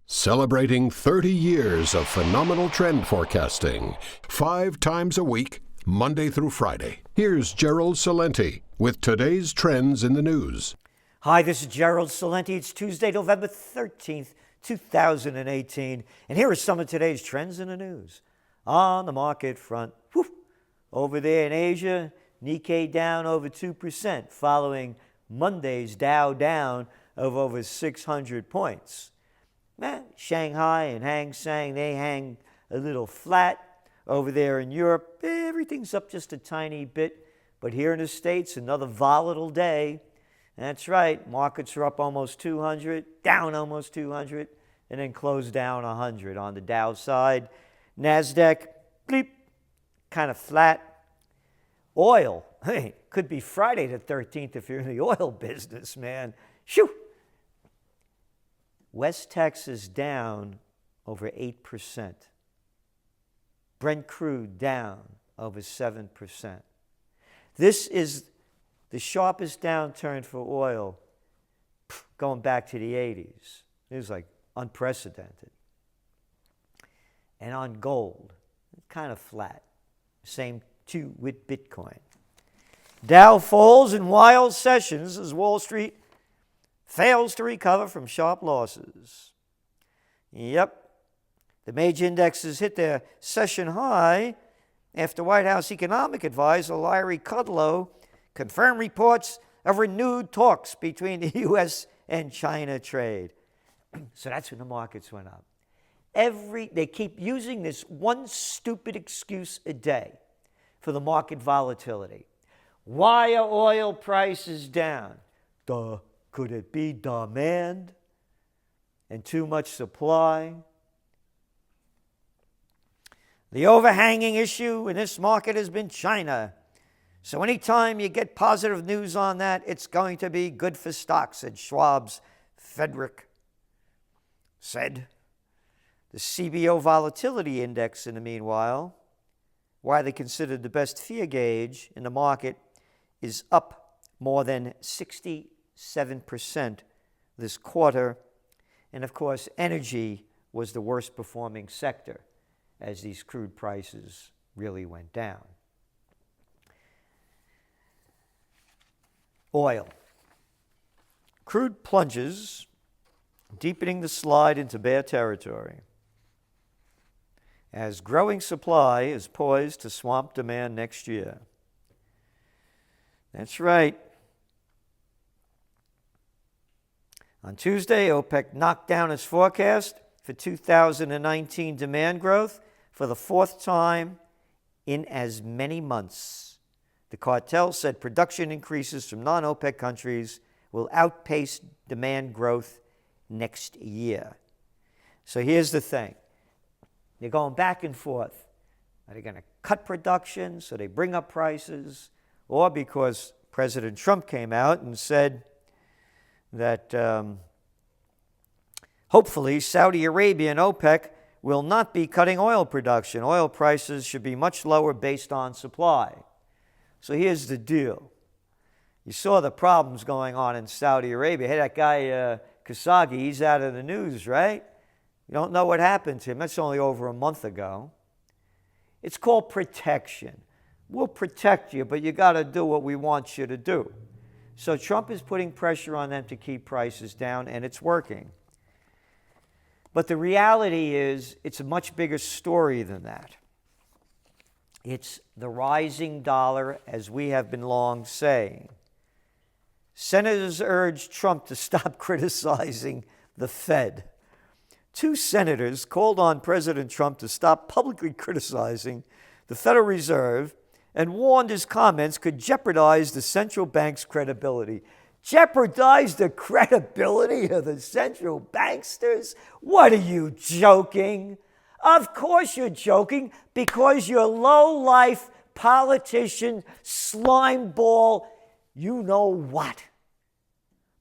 Celebrating 30 years of phenomenal trend forecasting, 5 times a week, Monday through Friday. Here's Gerald Celente with today's trends in the news. Hi, this is Gerald Celente. It's Tuesday, November 13th, 2018. And here are some of today's trends in the news. On the market front, over there in Asia, Nikkei down over 2%, following Monday's Dow down of over 600 points. Shanghai and Hang Seng, they hang a little flat. Over there in Europe, everything's up just a tiny bit. But here in the States, another volatile day. That's right, markets are up almost 200, down almost 200, and then closed down 100 on the Dow side. NASDAQ, bleep, kind of flat. Oil, hey, could be Friday the 13th if you're in the oil business, man. Shoo! West Texas down over 8%. Brent crude down over 7%. This is the sharpest downturn for oil going back to the 80s. It was like unprecedented. And on gold, kind of flat. Same too with Bitcoin. Dow falls in wild sessions as Wall Street fails to recover from sharp losses. Yep. The major indexes hit their session high after White House economic advisor Larry Kudlow confirmed reports of renewed talks between the U.S. and China trade. So that's when the markets went up. They keep using this one stupid excuse a day for the market volatility. Why are oil prices down? Could it be demand and too much supply? The overhanging issue in this market has been China. So anytime you get positive news on that, it's going to be good for stocks, said Schwab's Frederick said. The CBO volatility index, in the meanwhile, widely considered the best fear gauge in the market, is up more than 67% this quarter. And of course, energy was the worst performing sector as these crude prices really went down. Oil. Crude plunges, deepening the slide into bear territory, as growing supply is poised to swamp demand next year. That's right. On Tuesday, OPEC knocked down its forecast for 2019 demand growth for the fourth time in as many months. The cartel said production increases from non-OPEC countries will outpace demand growth next year. So here's the thing. They're going back and forth. Are they going to cut production so they bring up prices? Or because President Trump came out and said that hopefully Saudi Arabia and OPEC will not be cutting oil production. Oil prices should be much lower based on supply. So here's the deal. You saw the problems going on in Saudi Arabia. Hey, that guy Khashoggi, he's out of the news, right? You don't know what happened to him. That's only over a month ago. It's called protection. We'll protect you, but you got to do what we want you to do. So Trump is putting pressure on them to keep prices down, and it's working. But the reality is, it's a much bigger story than that. It's the rising dollar, as we have been long saying. Senators urged Trump to stop criticizing the Fed. 2 senators called on President Trump to stop publicly criticizing the Federal Reserve and warned his comments could jeopardize the central bank's credibility. Jeopardize the credibility of the central banksters? What are you, joking? Of course you're joking, because you're low-life politician, slime ball, you know what.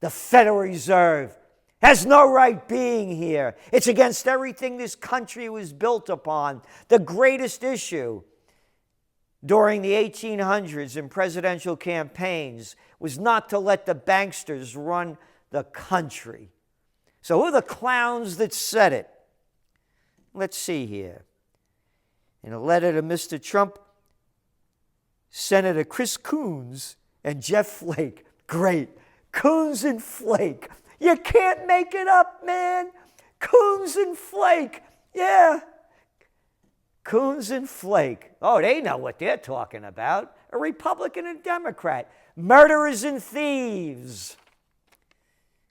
The Federal Reserve has no right being here. It's against everything this country was built upon. The greatest issue during the 1800s in presidential campaigns was not to let the banksters run the country. So who are the clowns that said it? Let's see here. In a letter to Mr. Trump, Senator Chris Coons and Jeff Flake. Great. Coons and Flake. You can't make it up, man. Coons and Flake. Yeah. Coons and Flake. Oh, they know what they're talking about. A Republican and Democrat. Murderers and thieves.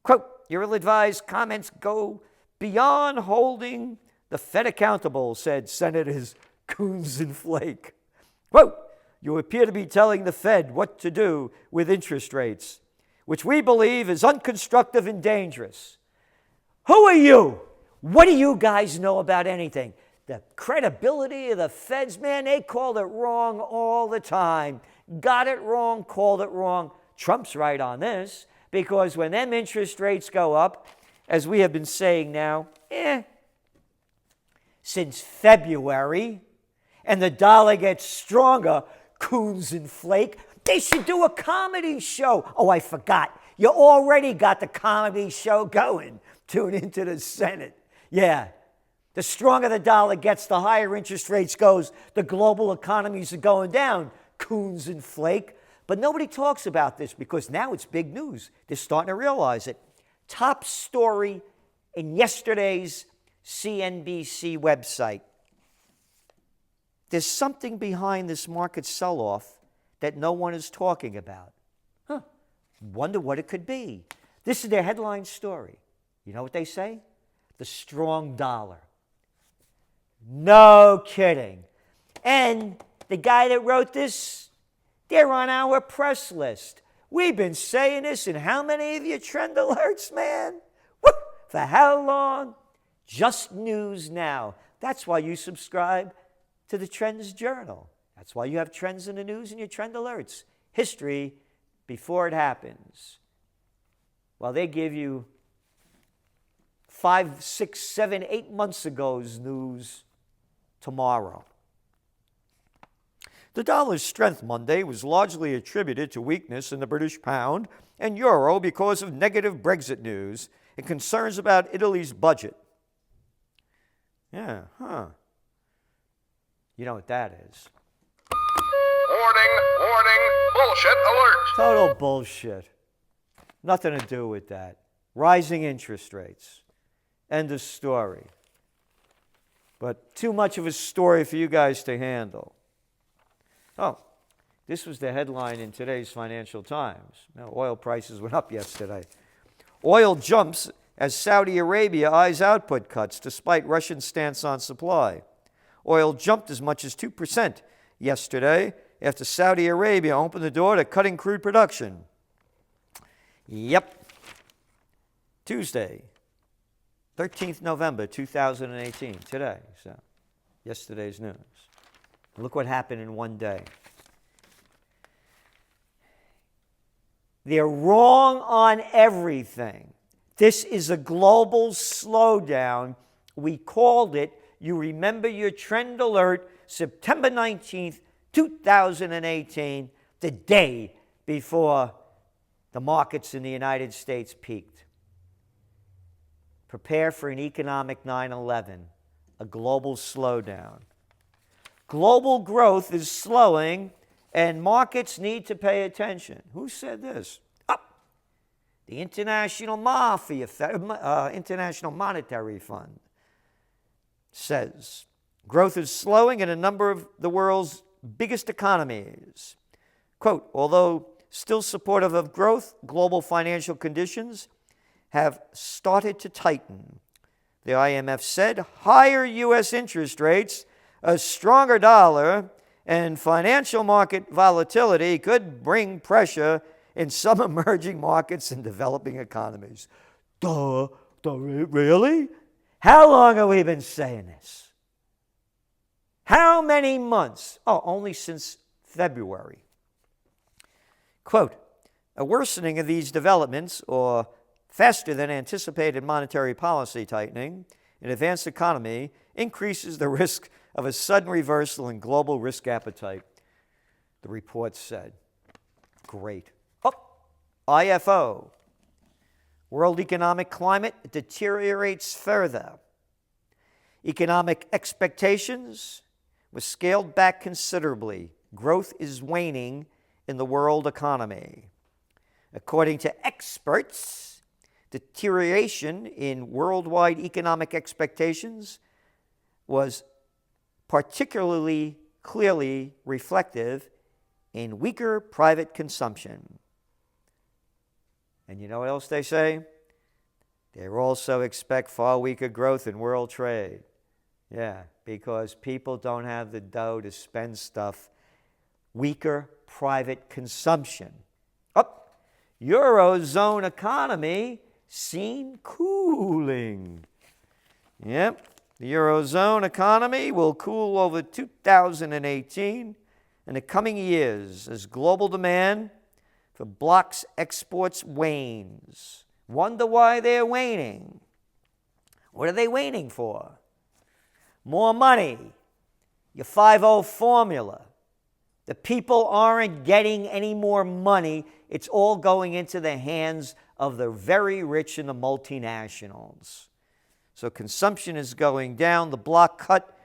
Quote, your ill-advised comments go beyond holding the Fed accountable, said Senators Coons and Flake. Quote, you appear to be telling the Fed what to do with interest rates, which we believe is unconstructive and dangerous. Who are you? What do you guys know about anything? The credibility of the Feds, man, they called it wrong all the time. Got it wrong, called it wrong. Trump's right on this, because when them interest rates go up, as we have been saying now, since February, and the dollar gets stronger, Coons and Flake, they should do a comedy show. Oh, I forgot. You already got the comedy show going. Tune into the Senate. Yeah. The stronger the dollar gets, the higher interest rates goes. The global economies are going down. Coons and Flake. But nobody talks about this because now it's big news. They're starting to realize it. Top story in yesterday's CNBC website. There's something behind this market sell-off that no one is talking about. Wonder what it could be. This is their headline story. You know what they say? The strong dollar. No kidding. And the guy that wrote this, they're on our press list. We've been saying this in how many of your trend alerts, man? Woo! For how long? Just news now. That's why you subscribe to the Trends Journal. That's why you have trends in the news and your trend alerts. History before it happens. Well, they give you 5, 6, 7, 8 months ago's news tomorrow. The dollar's strength Monday was largely attributed to weakness in the British pound and euro because of negative Brexit news and concerns about Italy's budget. Yeah, You know what that is. Warning, warning, bullshit alert. Total bullshit. Nothing to do with that. Rising interest rates. End of story. But too much of a story for you guys to handle. Oh, this was the headline in today's Financial Times. Now, oil prices went up yesterday. Oil jumps as Saudi Arabia eyes output cuts despite Russian stance on supply. Oil jumped as much as 2% yesterday after Saudi Arabia opened the door to cutting crude production. Yep. Tuesday, 13th November 2018, today. So, yesterday's news. Look what happened in one day. They're wrong on everything. This is a global slowdown. We called it, you remember your trend alert, September 19th, 2018, the day before the markets in the United States peaked. Prepare for an economic 9/11, a global slowdown. Global growth is slowing, and markets need to pay attention. Who said this? The International International Monetary Fund says growth is slowing in a number of the world's biggest economies. Quote, although still supportive of growth, global financial conditions have started to tighten. The IMF said higher U.S. interest rates, a stronger dollar, and financial market volatility could bring pressure in some emerging markets and developing economies. Really? How long have we been saying this? How many months? Oh, only since February. Quote, a worsening of these developments, or faster than anticipated monetary policy tightening in advanced economy, increases the risk of a sudden reversal in global risk appetite, the report said. Great. Oh, IFO. World economic climate deteriorates further. Economic expectations were scaled back considerably. Growth is waning in the world economy. According to experts, deterioration in worldwide economic expectations was particularly clearly reflective in weaker private consumption. And you know what else they say? They also expect far weaker growth in world trade. Yeah, because people don't have the dough to spend stuff. Weaker private consumption. Eurozone economy seen cooling. Yep, the Eurozone economy will cool over 2018 and the coming years as global demand for bloc's exports wanes. Wonder why they're waning. What are they waning for? More money. Your 5-0 formula. The people aren't getting any more money. It's all going into the hands of the very rich and the multinationals. So consumption is going down. The bloc cut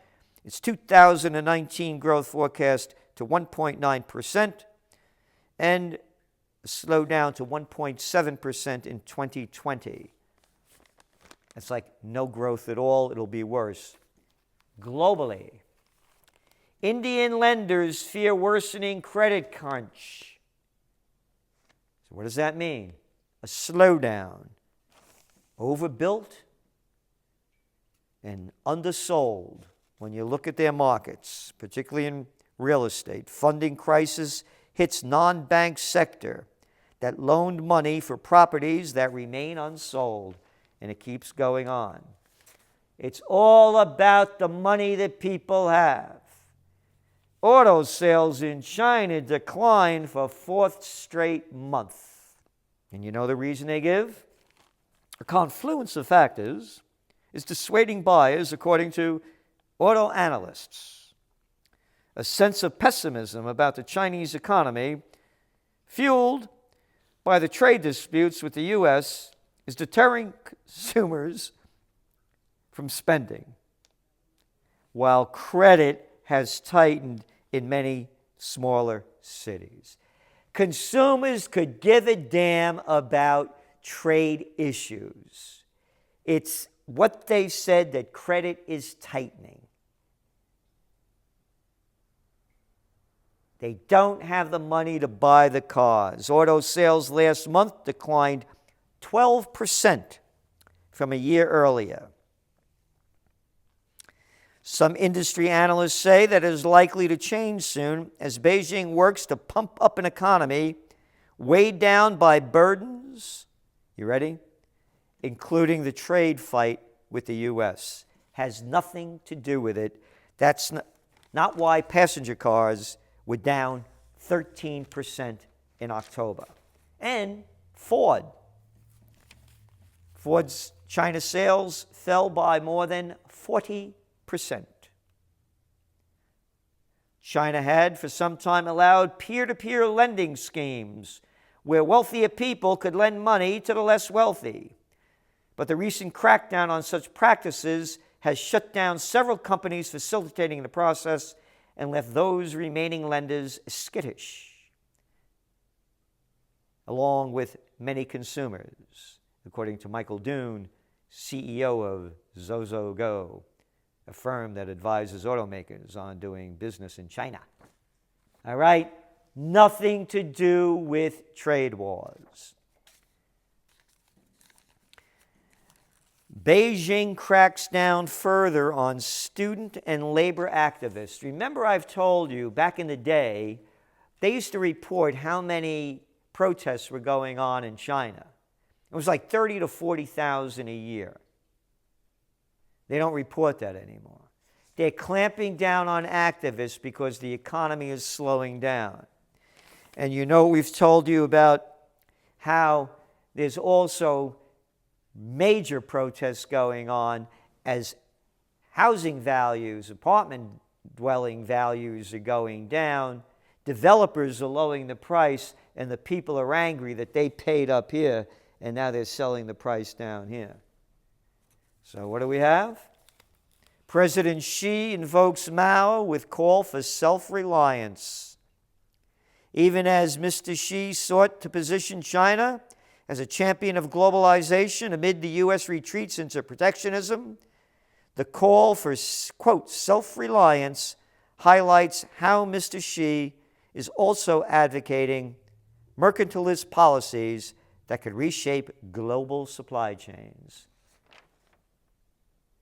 its 2019 growth forecast to 1.9% and slow down to 1.7% in 2020. It's like no growth at all. It'll be worse. Globally, Indian lenders fear worsening credit crunch. So what does that mean? A slowdown. Overbuilt and undersold when you look at their markets, particularly in real estate. Funding crisis hits non-bank sector that loaned money for properties that remain unsold, and it keeps going on. It's all about the money that people have. Auto sales in China declined for a fourth straight month. And you know the reason they give? A confluence of factors is dissuading buyers, according to auto analysts. A sense of pessimism about the Chinese economy, fueled by the trade disputes with the U.S., is deterring consumers from spending, while credit has tightened in many smaller cities. Consumers could give a damn about trade issues. It's what they said, that credit is tightening. They don't have the money to buy the cars. Auto sales last month declined 12% from a year earlier. Some industry analysts say that it is likely to change soon as Beijing works to pump up an economy weighed down by burdens, you ready? Including the trade fight with the U.S. Has nothing to do with it. That's not why passenger cars were down 13% in October. And Ford's China sales fell by more than 40%. China had for some time allowed peer-to-peer lending schemes where wealthier people could lend money to the less wealthy. But the recent crackdown on such practices has shut down several companies facilitating the process and left those remaining lenders skittish, along with many consumers, according to Michael Dune, CEO of ZozoGo, a firm that advises automakers on doing business in China. All right? Nothing to do with trade wars. Beijing cracks down further on student and labor activists. Remember, I've told you back in the day, they used to report how many protests were going on in China. It was like 30 to 40,000 a year. They don't report that anymore. They're clamping down on activists because the economy is slowing down. And you know, we've told you about how there's also major protests going on as housing values, apartment dwelling values are going down. Developers are lowering the price, and the people are angry that they paid up here and now they're selling the price down here. So what do we have? President Xi invokes Mao with call for self-reliance. Even as Mr. Xi sought to position China as a champion of globalization amid the U.S. retreats into protectionism, the call for, quote, self-reliance highlights how Mr. Xi is also advocating mercantilist policies that could reshape global supply chains.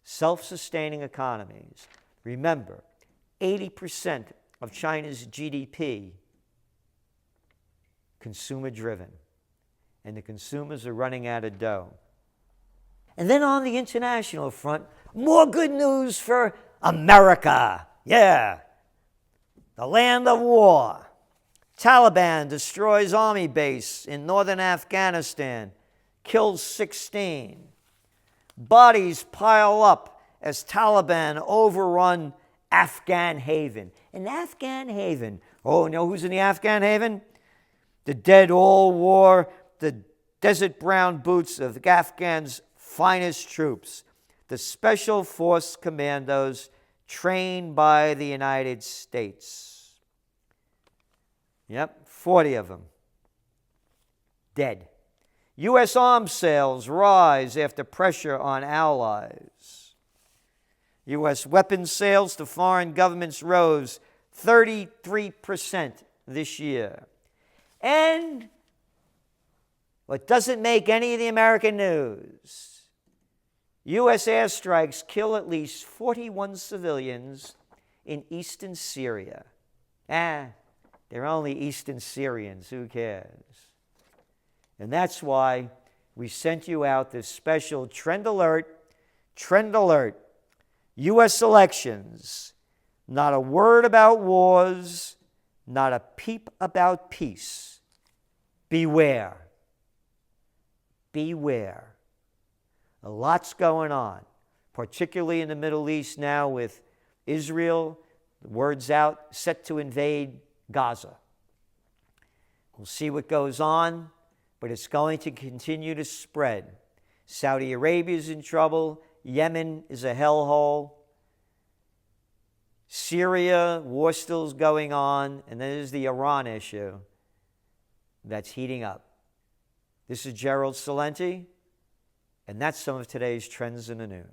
Self-sustaining economies. Remember, 80% of China's GDP consumer-driven, and the consumers are running out of dough. And then on the international front, more good news for America. Yeah, the land of war. Taliban destroys army base in northern Afghanistan, kills 16. Bodies pile up as Taliban overrun Afghan haven. An Afghan haven. Oh, you know who's in the Afghan haven? The dead all wore the desert brown boots of the Afghans' finest troops, the Special Force Commandos trained by the United States. Yep, 40 of them dead. U.S. arms sales rise after pressure on allies. U.S. weapons sales to foreign governments rose 33% this year. And what doesn't make any of the American news, U.S. airstrikes kill at least 41 civilians in eastern Syria. They're only eastern Syrians, who cares? And that's why we sent you out this special trend alert, U.S. elections. Not a word about wars, not a peep about peace. Beware. Beware. A lot's going on, particularly in the Middle East now with Israel, the word's out, set to invade Gaza. We'll see what goes on, but it's going to continue to spread. Saudi Arabia is in trouble. Yemen is a hellhole. Syria, war still's going on. And then there's the Iran issue that's heating up. This is Gerald Celente, and that's some of today's trends in the news.